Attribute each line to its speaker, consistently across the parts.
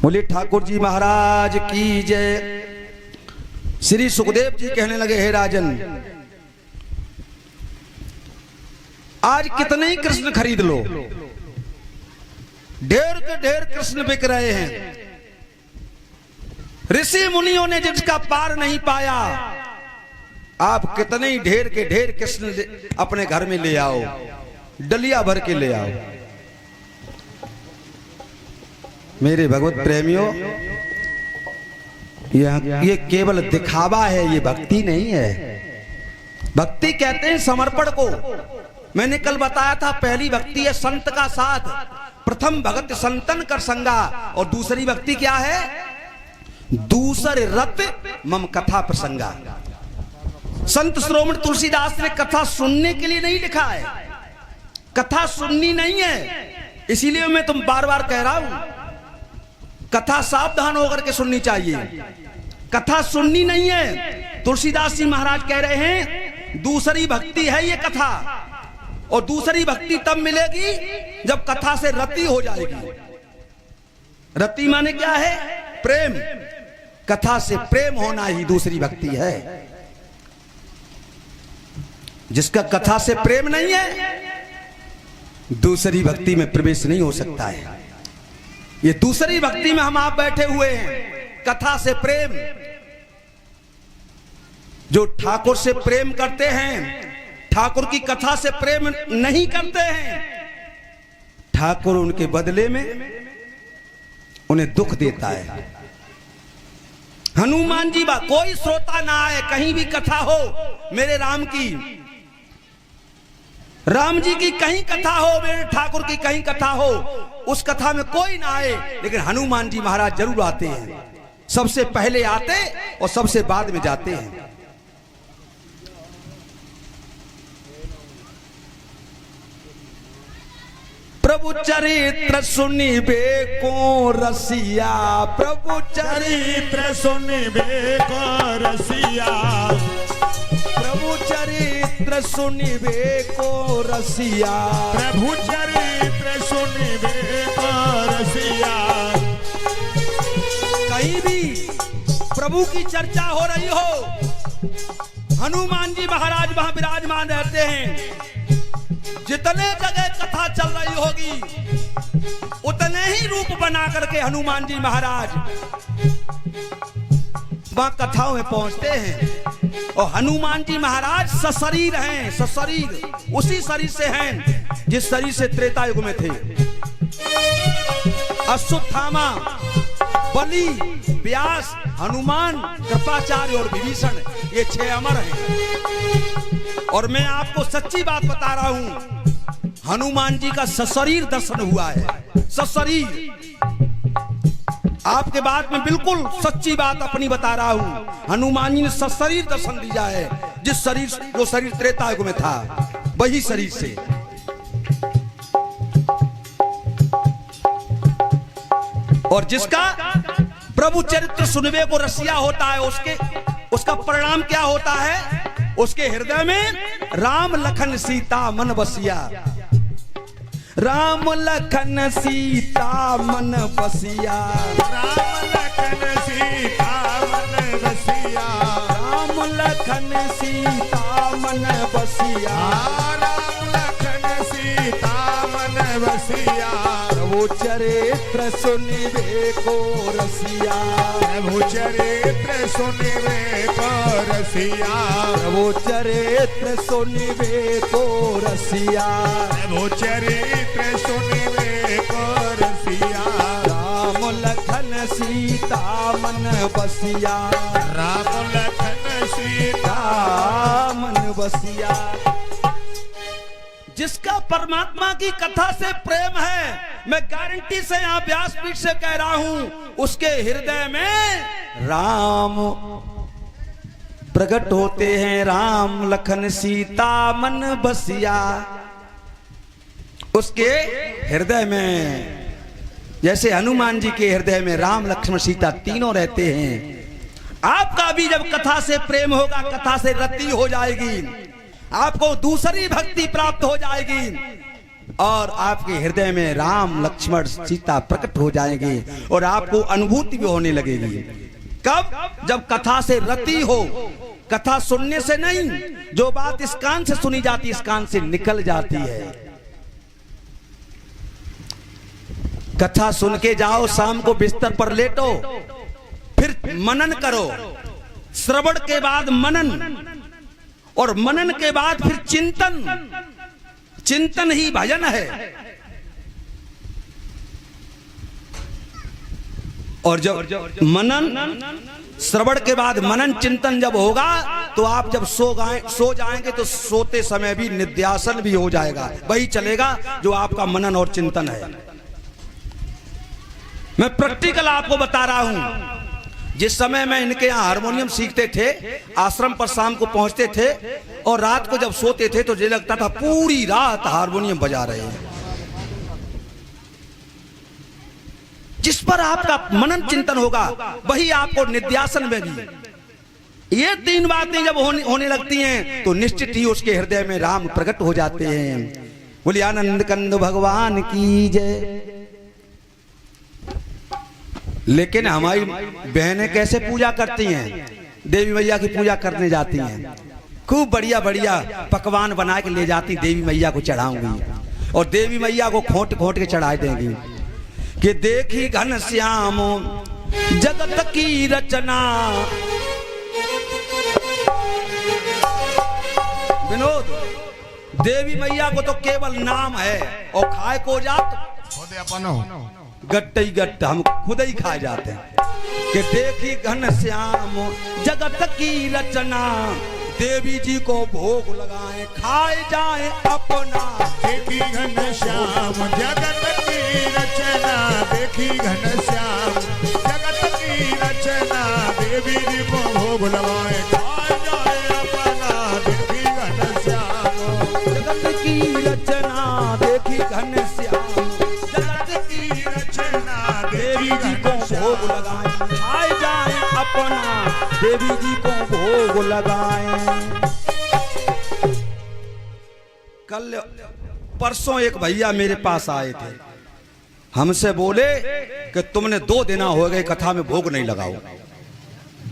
Speaker 1: बोले ठाकुर जी महाराज की जय। श्री सुखदेव जी कहने लगे, हे राजन, आज कितने ही कृष्ण खरीद लो, ढेर के ढेर कृष्ण बिक रहे हैं। ऋषि मुनियों ने जिसका पार नहीं पाया, आप कितने ही ढेर के ढेर कृष्ण अपने घर में ले आओ, डलिया भर के ले आओ। मेरे भगवत प्रेमियों, ये केवल दिखावा है, ये भक्ति नहीं है। भक्ति कहते हैं समर्पण को। मैंने कल बताया था, पहली भक्ति है संत का साथ, प्रथम भगत संतन कर संगा, और दूसरी भक्ति क्या है? दूसरे रत मम कथा प्रसंगा। संत श्रोमण तुलसीदास ने कथा सुनने के लिए नहीं लिखा है, कथा सुननी नहीं है। इसीलिए मैं तुम बार बार कह रहा हूं, कथा सावधान होकर के सुननी चाहिए, कथा सुननी नहीं है। तुलसीदास जी महाराज कह रहे हैं दूसरी भक्ति है ये कथा, और दूसरी भक्ति तब मिलेगी जब कथा से रति हो जाएगी। रति माने क्या है? प्रेम। कथा से प्रेम होना ही दूसरी भक्ति है। जिसका कथा से प्रेम नहीं है, दूसरी भक्ति में प्रवेश नहीं हो सकता है। ये दूसरी भक्ति में हम आप बैठे हुए हैं, कथा से प्रेम। जो ठाकुर से प्रेम करते हैं, ठाकुर की कथा से प्रेम नहीं करते हैं, ठाकुर उनके बदले में उन्हें दुख देता है। हनुमान जी कोई श्रोता ना आए, कहीं भी कथा हो मेरे राम की, राम जी की कहीं कथा हो, मेरे ठाकुर की कहीं कथा हो, उस कथा में कोई ना आए, लेकिन हनुमान जी महाराज जरूर आते हैं। सबसे पहले आते और सबसे बाद में जाते हैं। प्रभु चरित्र सुनिबे को रसिया, प्रभु चरित्र सुनिबे को रसिया, प्रभु चरित्र सुनिबे को रसिया,
Speaker 2: प्रभु चरित्र सुनिबे को रसिया।
Speaker 1: कहीं भी प्रभु की चर्चा हो रही हो, हनुमान जी महाराज वहां विराजमान रहते हैं। जितने जगह कथा चल रही होगी, उतने ही रूप बना करके हनुमान जी महाराज वहां कथाओं में पहुंचते हैं। और हनुमान जी महाराज सशरीर हैं, सशरीर उसी शरीर से हैं जिस शरीर से त्रेता युग में थे। अश्वत्थामा, बलि, व्यास, हनुमान, कृपाचार्य और विभीषण, ये 6 अमर हैं। और मैं आपको सच्ची बात बता रहा हूं, हनुमान जी का सशरीर दर्शन हुआ है, सशरीर। आपके बात में बिल्कुल सच्ची बात अपनी बता रहा हूं। हनुमान जी ने सशरीर दर्शन दिया है, जिस शरीर, जो शरीर त्रेता युग में था, वही शरीर से। और जिसका प्रभु चरित्र सुनवे को रसिया होता है, उसका परिणाम क्या होता है? उसके हृदय में राम लखन सीता मन बसिया, राम लखन सीता मन बसिया,
Speaker 2: राम लखन सीता मन बसिया,
Speaker 1: राम लखन सीता मन बसिया,
Speaker 2: राम लखन सीता मन बसिया।
Speaker 1: प्रभु चरित्र सुनिबे को रसिया,
Speaker 2: प्रभु चरित्र सुनिबे को रसिया,
Speaker 1: प्रभु चरित्र सुनिबे को रसिया,
Speaker 2: प्रभु चरित्र सुनिबे को रसिया।
Speaker 1: राम लखन सीता मन बसिया,
Speaker 2: राम लखन सीता
Speaker 1: मन बसिया। जिसका परमात्मा की कथा से प्रेम है, मैं गारंटी से यहाँ व्यासपीठ से कह रहा हूं, उसके हृदय में राम प्रकट होते हैं। राम लखन सीता मन बसिया, उसके हृदय में, जैसे हनुमान जी के हृदय में राम लक्ष्मण सीता तीनों रहते हैं। आपका भी जब कथा से प्रेम होगा, कथा से रति हो जाएगी, आपको दूसरी भक्ति प्राप्त हो जाएगी। और आपके हृदय में राम लक्ष्मण सीता प्रकट हो जाएंगे और आपको अनुभूति भी होने लगेगी। कब? जब कथा से रति हो, कथा सुनने से नहीं, जो बात इस कान से सुनी जाती इस कान से निकल जाती है। कथा सुन के जाओ, शाम को बिस्तर पर लेटो, फिर मनन करो, श्रवण के बाद मनन, और मनन के बाद फिर चिंतन। चिंतन ही भजन है। और जब मनन, श्रवण के बाद मनन चिंतन जब होगा तो आप जब सो जाएंगे तो सोते समय भी निध्यासन भी हो जाएगा, वही चलेगा जो आपका मनन और चिंतन है। मैं प्रैक्टिकल आपको बता रहा हूं। जिस समय मैं इनके यहाँ हारमोनियम सीखते थे, आश्रम पर शाम को पहुंचते थे और रात को जब सोते थे तो मुझे लगता था पूरी रात हारमोनियम बजा रहे हैं। जिस पर आपका मनन चिंतन होगा वही आपको निध्यासन में भी। ये तीन बातें जब होने लगती हैं तो निश्चित ही उसके हृदय में राम प्रकट हो जाते हैं। बोलिए आनंद कंद भगवान की जय। लेकिन हमारी बहनें कैसे पूजा करती हैं? देवी मैया की पूजा करने जाती हैं, खूब बढ़िया बढ़िया पकवान बना के ले जाती, देवी मैया को चढ़ाऊंगी और देवी मैया को खोट खोट के चढ़ा देंगी कि देखी घन श्याम जगत की रचना। विनोद, देवी मैया को तो केवल नाम है और खाए को जात गट्टे ही गट्ट हम खुद ही खा जाते हैं। कि देखी घन श्याम जगत की रचना, देवी जी को भोग लगाए खाए जाए अपना।
Speaker 2: देखी घन श्याम जगत की रचना, देखी घन श्याम जगत की रचना, देवी जी को भोग लगाए खाए जाए अपना। देखी घन श्याम
Speaker 1: जगत की रचना, देखी घन श्याम देवी जी को भोग लगाए खाए जाए अपना, देवी जी को भोग लगाए। कल परसों एक भैया मेरे पास आए थे, हमसे बोले कि तुमने 2 दिन हो गए कथा में भोग नहीं लगाओ,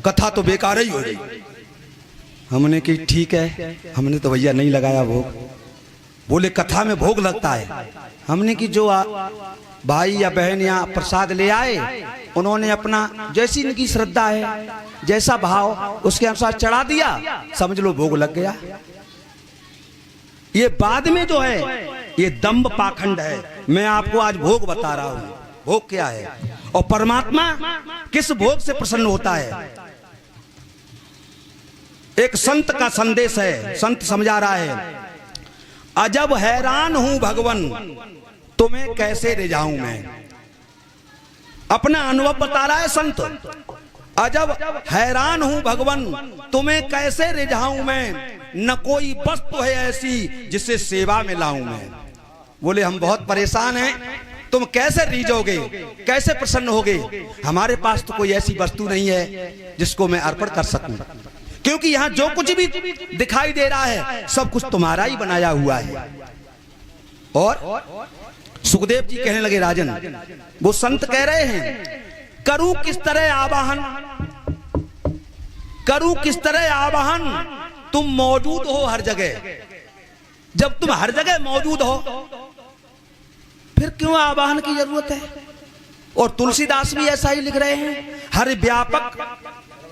Speaker 1: कथा तो बेकार ही हो गई। हमने कि ठीक है, हमने तो भैया नहीं लगाया भोग। बोले कथा में भोग लगता है। हमने कि जो भाई या बहन यहाँ प्रसाद ले आए उन्होंने अपना जैसी इनकी श्रद्धा है, जैसा भाव उसके अनुसार चढ़ा दिया, समझ लो भोग लग गया। ये बाद में जो है ये दंभ पाखंड है। मैं आपको आज भोग बता रहा हूं, भोग क्या है और परमात्मा किस भोग से प्रसन्न होता है। एक संत का संदेश है, संत समझा रहा है, अजब हैरान हूं भगवन तुम्हें कैसे रिझाऊं मैं। अपना अनुभव बता रहा है संत, अजब हैरान हूं भगवन तुम्हें कैसे रिझाऊं मैं, न कोई वस्तु है ऐसी जिसे सेवा में लाऊं मैं। बोले हम बहुत परेशान हैं, तुम कैसे रीझोगे, कैसे प्रसन्न होगे। हमारे पास तो कोई ऐसी वस्तु नहीं है जिसको मैं अर्पण कर सकूं, क्योंकि यहां जो कुछ भी दिखाई दे रहा है सब कुछ तुम्हारा ही बनाया हुआ है। और सुखदेव जी कहने लगे राजन, वो संत कह रहे हैं करूं किस तरह आवाहन, करूं किस तरह आवाहन, तुम मौजूद हो हर जगह। जब तुम हर जगह मौजूद हो फिर क्यों आवाहन की जरूरत है। और तुलसीदास भी ऐसा ही लिख रहे हैं, हरि व्यापक,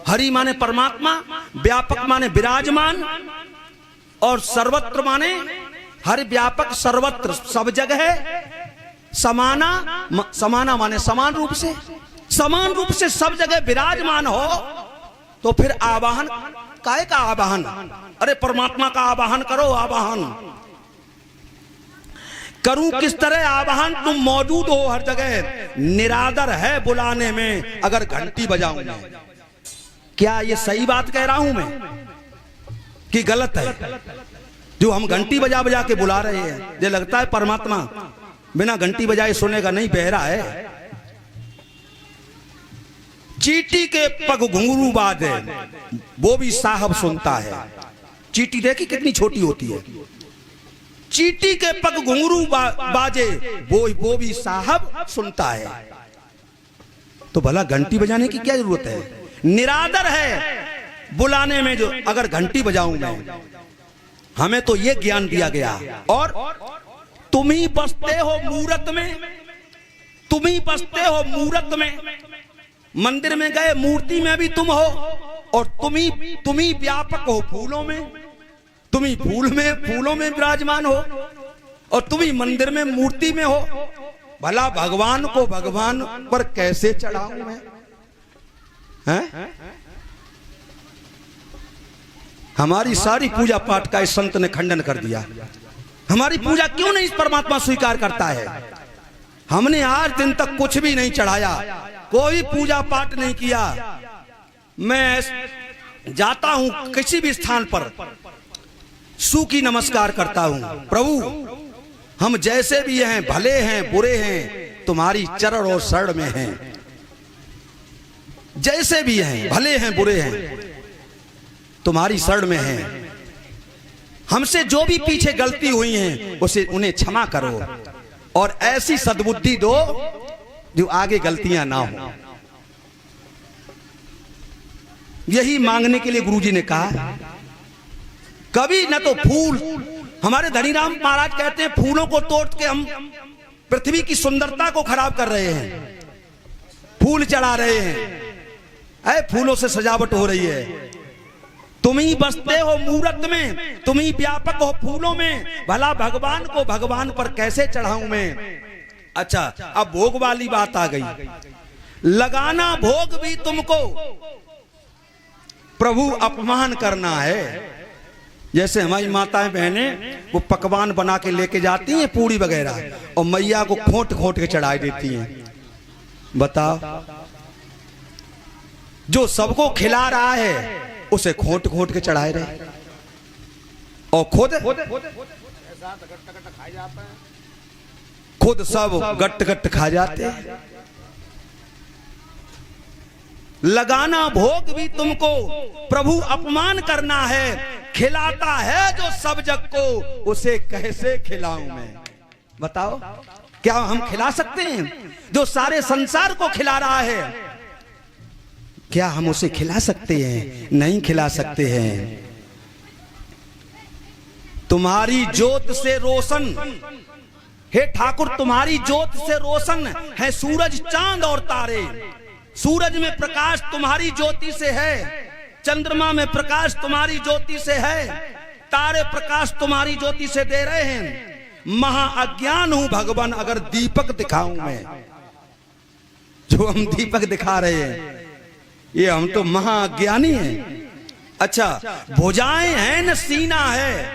Speaker 1: हरि माने परमात्मा, व्यापक माने विराजमान, और सर्वत्र माने हरि व्यापक सर्वत्र सब जगह, समाना, समाना माने समान रूप से, समान रूप से सब जगह विराजमान हो तो फिर आवाहन काहे का आवाहन। अरे परमात्मा का आवाहन करो, आवाहन करूं किस तरह आवाहन, तुम मौजूद हो हर जगह, निरादर है बुलाने में अगर घंटी बजाऊं मैं। क्या ये सही बात कह रहा हूं मैं कि गलत है? जो हम घंटी बजा बजा के बुला रहे हैं, ये लगता है परमात्मा बिना घंटी बजाए सुनेगा नहीं, बहरा है। चींटी के पग घुंघरू बाजे वो भी साहब सुनता है। चींटी देखी कितनी छोटी होती है, चीटी के पग घुंघरू बाजे वो भी साहब सुनता है। तो भला घंटी बजाने की क्या जरूरत है? निरादर है बुलाने में जो अगर घंटी बजाऊं मैं। हमें तो ये ज्ञान दिया गया। और तुम ही बसते हो मूरत में, तुम ही बसते हो मूरत में, मंदिर में गए मूर्ति में भी तुम हो, और तुम ही व्यापक हो फूलों में, तुम ही फूलों में विराजमान हो, और तुम ही मंदिर में मूर्ति में हो। भला भगवान को भगवान पर कैसे चढ़ाऊं मैं? हैं? हमारी सारी पूजा पाठ का इस संत ने खंडन कर दिया। हमारी पूजा क्यों नहीं इस परमात्मा स्वीकार करता है? हमने आज दिन तक कुछ भी नहीं चढ़ाया, कोई पूजा पाठ नहीं किया। मैं जाता हूं किसी भी स्थान पर सू की नमस्कार करता हूं। प्रभु हम जैसे भी हैं, भले हैं बुरे हैं, तुम्हारी चरण और शरण में हैं। जैसे भी हैं, भले हैं बुरे हैं, तुम्हारी शरण में हैं। हमसे जो भी पीछे गलती हुई हैं उन्हें क्षमा करो, और ऐसी सद्बुद्धि दो जो आगे गलतियां ना हो। यही मांगने के लिए गुरुजी ने कहा। कभी न तो फूल, हमारे धनीराम महाराज कहते हैं फूलों को तोड़ के हम पृथ्वी की सुंदरता को खराब कर रहे हैं, फूल चढ़ा रहे हैं, ऐ फूलों से सजावट हो रही है। तुम ही बसते हो मूरत में, तुम ही व्यापक हो फूलों में, भला भगवान को भगवान पर कैसे चढ़ाऊं मैं? अच्छा, अब भोग वाली बात आ गई। लगाना भोग भी तुमको प्रभु अपमान करना है। जैसे हमारी माताएं बहनें वो पकवान बना के लेके जाती हैं पूड़ी वगैरह, और मैया को खोट खोट के चढ़ा देती हैं। बताओ, जो सबको खिला रहा है उसे खोट खोट के चढ़ाए रहे, और खुद सब गट गट खा जाते हैं। लगाना भोग भी तुमको प्रभु अपमान करना है। खिलाता है जो सब जग को, उसे कैसे खिलाऊं मैं? बताओ, क्या हम खिला सकते हैं? जो सारे संसार को खिला रहा है, क्या हम उसे खिला सकते हैं? नहीं खिला सकते हैं। तुम्हारी ज्योत से रोशन, हे ठाकुर तुम्हारी ज्योत से रोशन है सूरज चांद और तारे। सूरज में प्रकाश तुम्हारी ज्योति से है, चंद्रमा में प्रकाश तुम्हारी ज्योति से है, तारे प्रकाश तुम्हारी ज्योति से दे रहे हैं। महा अज्ञान हूं भगवान अगर दीपक दिखाऊं मैं। जो हम दीपक दिखा रहे हैं ये हम तो महा अज्ञानी हैं। अच्छा, भुजाएं हैं न सीना है,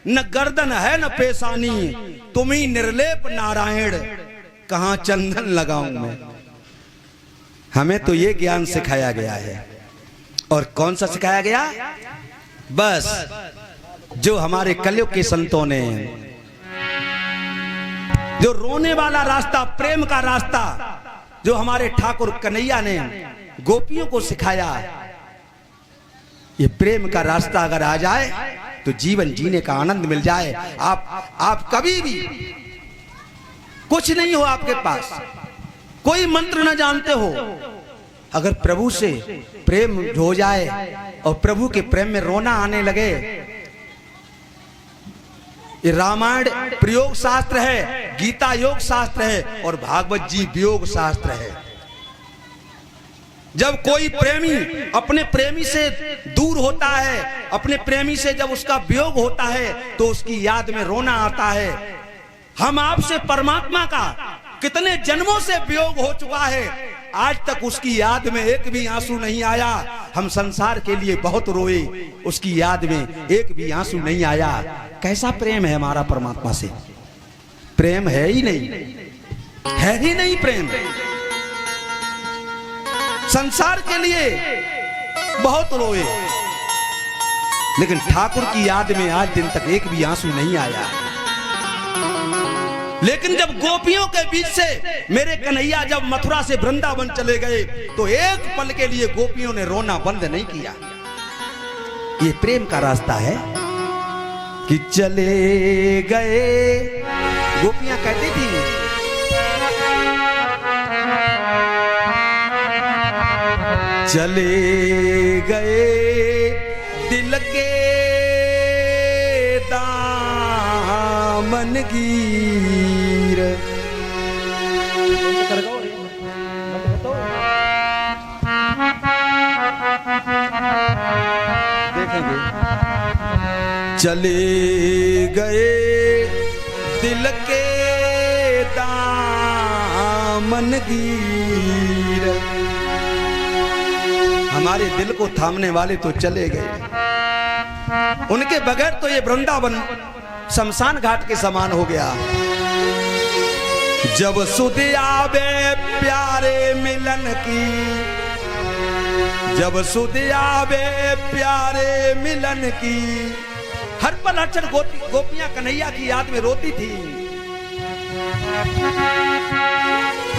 Speaker 1: न गर्दन है न पेशानी, तुम ही निर्लेप नारायण, कहां चंदन लगाऊं मैं? हमें तो ये ज्ञान सिखाया गया है। और कौन सा सिखाया गया? बस जो हमारे कलयुग के संतों ने, जो रोने वाला रास्ता, प्रेम का रास्ता, जो हमारे ठाकुर कन्हैया ने गोपियों को सिखाया, ये प्रेम का रास्ता अगर आ जाए तो जीवन जीने का आनंद मिल जाए। आप कभी भी कुछ नहीं हो आपके पास, कोई मंत्र न जानते हो, अगर प्रभु से प्रेम हो जाए और प्रभु के प्रेम में रोना आने लगे। ये रामायण प्रयोग शास्त्र है, गीता योग शास्त्र है, और भागवत जी वियोग शास्त्र है। जब कोई प्रेमी अपने प्रेमी से दूर होता है, अपने प्रेमी से जब उसका वियोग होता है तो उसकी याद में रोना आता है। हम आपसे परमात्मा का कितने जन्मों से वियोग हो चुका है, आज तक उसकी याद में एक भी आंसू नहीं आया। हम संसार के लिए बहुत रोए, उसकी याद में एक भी आंसू नहीं आया। कैसा प्रेम है हमारा परमात्मा से? प्रेम है ही नहीं, है ही नहीं प्रेम। संसार के लिए बहुत रोए, लेकिन ठाकुर की याद में आज दिन तक एक भी आंसू नहीं आया। लेकिन जब गोपियों के बीच से मेरे कन्हैया जब मथुरा से वृंदावन चले गए तो एक पल के लिए गोपियों ने रोना बंद नहीं किया। ये प्रेम का रास्ता है। कि चले गए, गोपियां कहती थी चले गए दिल के दामन गिर। देखेंगे चले गए दिल के दामन गिर। हमारे दिल को थामने वाले तो चले गए, उनके बगैर तो ये वृंदावन शमशान घाट के समान हो गया। जब सुध आवे प्यारे मिलन की, जब सुध आवे प्यारे मिलन की, हर पल हर क्षण गोपियां कन्हैया की याद में रोती थी।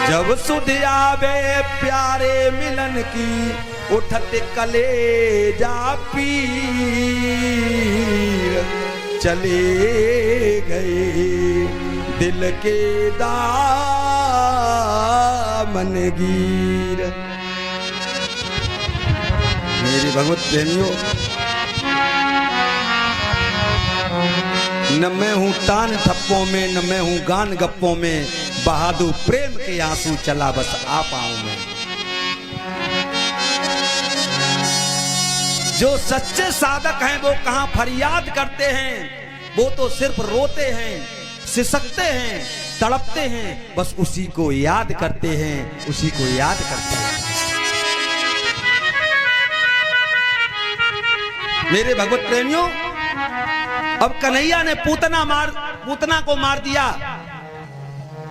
Speaker 1: जब सुध आवे प्यारे मिलन की, उठत कलेजा पीर। चले गए दिल के दामन गिर। मेरे भगवत प्रेमियों, न मैं हूं तान ठप्पों में, न मैं हूं गान गप्पों में, बहादुर प्रेम के आंसू चला बस आ पाऊं मैं। जो सच्चे साधक हैं वो कहां फरियाद करते हैं, वो तो सिर्फ रोते हैं, सिसकते हैं, तड़पते हैं, बस उसी को याद करते हैं, उसी को याद करते हैं। मेरे भगवत प्रेमियों, अब कन्हैया ने पूतना को मार दिया,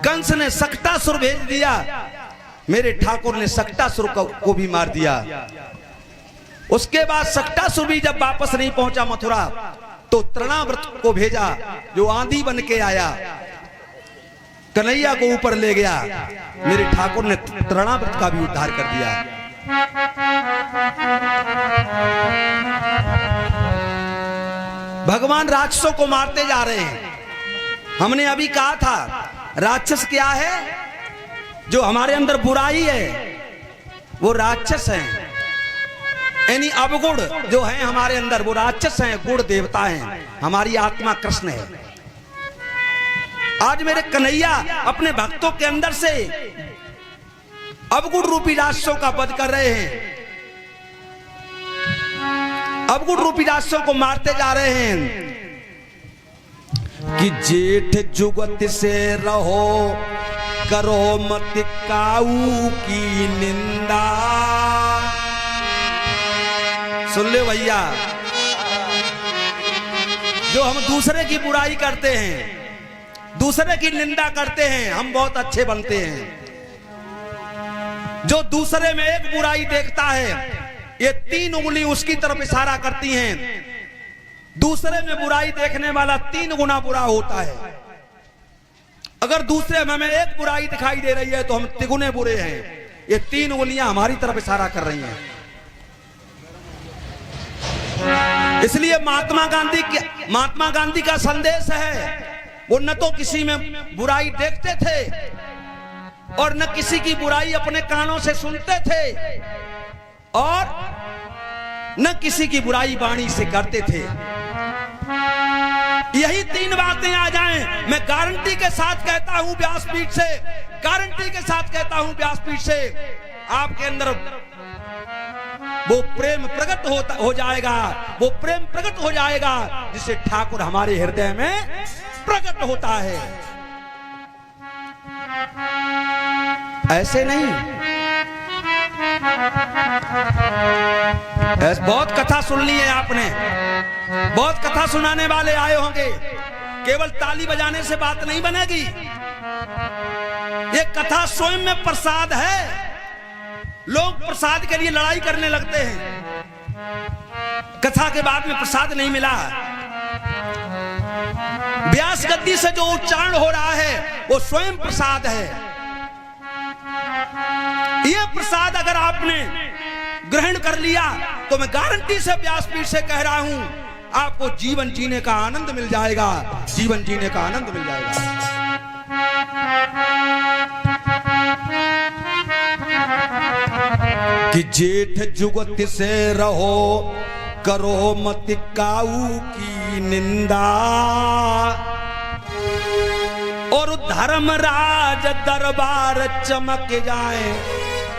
Speaker 1: कंस ने सक्टासुर भेज दिया, मेरे ठाकुर ने सक्टासुर को भी मार दिया। उसके बाद सक्टासुर भी जब वापस नहीं पहुंचा मथुरा, तो तृणाव्रत को भेजा, जो आंधी बन के आया, कन्हैया को ऊपर ले गया। मेरे ठाकुर ने तृणाव्रत का भी उद्धार कर दिया। भगवान राक्षसों को मारते जा रहे हैं। हमने अभी कहा था राक्षस क्या है? जो हमारे अंदर बुराई है वो राक्षस है, यानी अवगुण जो है हमारे अंदर वो राक्षस हैं, गुण देवता हैं। हमारी आत्मा कृष्ण है। आज मेरे कन्हैया अपने भक्तों के अंदर से अवगुण रूपी राक्षसों का वध कर रहे हैं, अवगुण रूपी राक्षसों को मारते जा रहे हैं। कि जेठ जुगत से रहो, करो मत काऊ की निंदा। सुन ले भैया, जो हम दूसरे की बुराई करते हैं, दूसरे की निंदा करते हैं, हम बहुत अच्छे बनते हैं। जो दूसरे में एक बुराई देखता है, ये 3 उंगली उसकी तरफ इशारा करती हैं। दूसरे में बुराई देखने वाला 3 गुना बुरा होता है। अगर दूसरे में हमें एक बुराई दिखाई दे रही है तो हम तिगुने बुरे हैं। ये 3 उंगलियां हमारी तरफ इशारा कर रही हैं। इसलिए महात्मा गांधी का संदेश है, वो न तो किसी में बुराई देखते थे और न किसी की बुराई अपने कानों से सुनते थे और न किसी की बुराई वाणी से करते थे। यही 3 बातें आ जाएं, मैं गारंटी के साथ कहता हूं व्यासपीठ से, गारंटी के साथ कहता हूं व्यासपीठ से, आपके अंदर वो प्रेम प्रकट हो जाएगा, वो प्रेम प्रकट हो जाएगा जिसे ठाकुर हमारे हृदय में प्रकट होता है। ऐसे नहीं। बहुत कथा सुन ली है आपने, बहुत कथा सुनाने वाले आए होंगे। केवल ताली बजाने से बात नहीं बनेगी। ये कथा स्वयं में प्रसाद है। लोग प्रसाद के लिए लड़ाई करने लगते हैं। कथा के बाद में प्रसाद नहीं मिला। व्यास गद्दी से जो उच्चारण हो रहा है वो स्वयं प्रसाद है। ये प्रसाद अगर आपने ग्रहण कर लिया तो मैं गारंटी से व्यासपीठ से कह रहा हूं आपको जीवन जीने का आनंद मिल जाएगा, जीवन जीने का आनंद मिल जाएगा। कि जेठ जुगत से रहो, करो मत काऊ की निंदा, और धर्मराज दरबार चमक जाए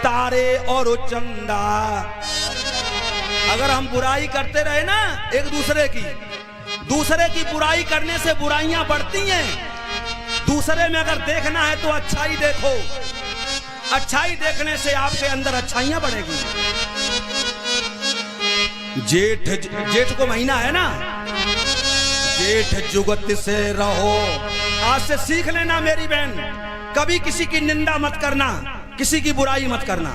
Speaker 1: तारे और चंदा। अगर हम बुराई करते रहे ना एक दूसरे की बुराई करने से बुराइयां बढ़ती हैं। दूसरे में अगर देखना है तो अच्छाई देखो, अच्छाई देखने से आपके अंदर अच्छाइयां बढ़ेगी। जेठ को महीना है ना, जेठ जुगत से रहो। आज से सीख लेना मेरी बहन, कभी किसी की निंदा मत करना, किसी की बुराई मत करना।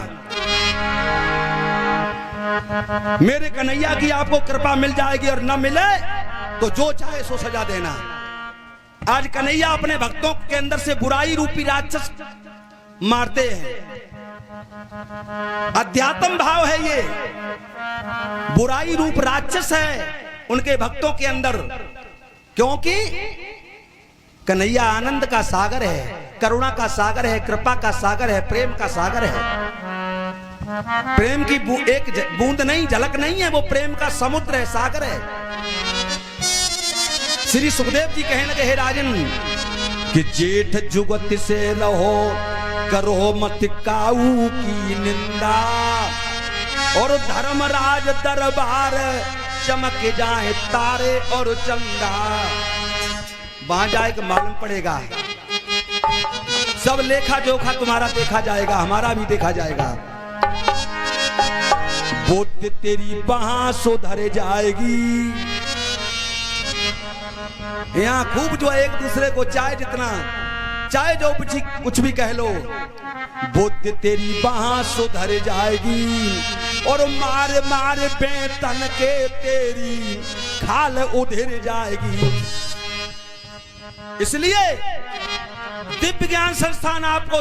Speaker 1: मेरे कन्हैया की आपको कृपा मिल जाएगी, और न मिले तो जो चाहे सो सजा देना। आज कन्हैया अपने भक्तों के अंदर से बुराई रूपी राक्षस मारते हैं। अध्यात्म भाव है ये, बुराई रूप राक्षस है उनके भक्तों के अंदर, क्योंकि कन्हैया आनंद का सागर है, करुणा का सागर है, कृपा का सागर है, प्रेम का सागर है। प्रेम की एक बूंद नहीं, झलक नहीं है, वो प्रेम का समुद्र है, सागर है। श्री सुखदेव जी कहने लगे, हे राजन, कि जेठ जुगत से रहो, करो मत काऊ की निंदा, और धर्मराज दरबार चमक जाए तारे और चंदा। वहां जाए के मालूम पड़ेगा, सब लेखा जोखा तुम्हारा देखा जाएगा, हमारा भी देखा जाएगा। बुद्ध तेरी वहां सुधर जाएगी। यहाँ खूब जो है एक दूसरे को चाहे जो कुछ भी कह लो, बुद्ध तेरी वहां सुधर जाएगी, और मार मार बेतन के तेरी खाल उधर जाएगी। इसलिए दिव्य ज्ञान संस्थान आपको